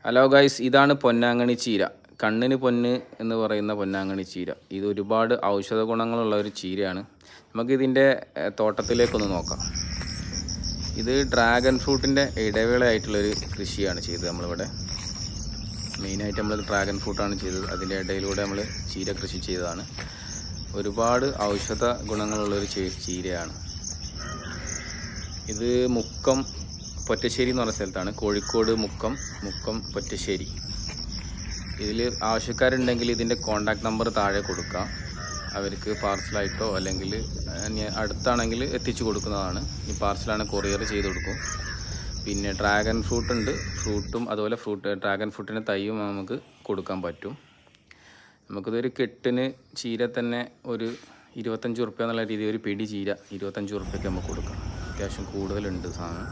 Hello guys, ഇതാണ് പൊന്നാങ്കണ്ണി ചീര. കണ്ണിന് പൊന്ന് എന്ന് പറയുന്ന പൊന്നാങ്കണ്ണി ചീര. ഇത് ഒരുപാട് ഔഷധ ഗുണങ്ങളുള്ള ഒരു ചീരയാണ്. നമുക്കിതിൻ്റെ തോട്ടത്തിലേക്കൊന്ന് നോക്കാം. ഇത് ഡ്രാഗൺ ഫ്രൂട്ടിൻ്റെ ഇടവേളയായിട്ടുള്ളൊരു കൃഷിയാണ് ചെയ്തത്. നമ്മളിവിടെ മെയിനായിട്ട് നമ്മൾ ഡ്രാഗൺ ഫ്രൂട്ടാണ് ചെയ്തത്. അതിൻ്റെ ഇടയിലൂടെ നമ്മൾ ചീര കൃഷി ചെയ്തതാണ്. ഒരുപാട് ഔഷധ ഗുണങ്ങളുള്ളൊരു ചീരയാണ് ഇത്. മുക്കം പൊറ്റശ്ശേരി എന്ന് പറഞ്ഞ സ്ഥലത്താണ്. കോഴിക്കോട് മുക്കം പൊറ്റശ്ശേരി. ഇതിൽ ആവശ്യക്കാരുണ്ടെങ്കിൽ ഇതിൻ്റെ കോൺടാക്ട് നമ്പർ താഴെ കൊടുക്കാം. അവർക്ക് പാർസലായിട്ടോ അല്ലെങ്കിൽ അടുത്താണെങ്കിൽ എത്തിച്ചു കൊടുക്കുന്നതാണ്. ഈ പാർസലാണ് കൊറിയർ ചെയ്ത് കൊടുക്കും. പിന്നെ ഡ്രാഗൺ ഫ്രൂട്ട് ഉണ്ട്. ഫ്രൂട്ടും അതുപോലെ ഡ്രാഗൺ ഫ്രൂട്ടിൻ്റെ തൈയും നമുക്ക് കൊടുക്കാൻ പറ്റും. നമുക്കിതൊരു കെട്ടിന് ചീര തന്നെ ഒരു 25 ഉറുപ്പ്യ എന്നുള്ള രീതിയിൽ ഒരു പിടി ചീര 25 ഉറുപ്പ്യക്ക് നമുക്ക് കൊടുക്കാം. അത്യാവശ്യം കൂടുതലുണ്ട് സാധനം.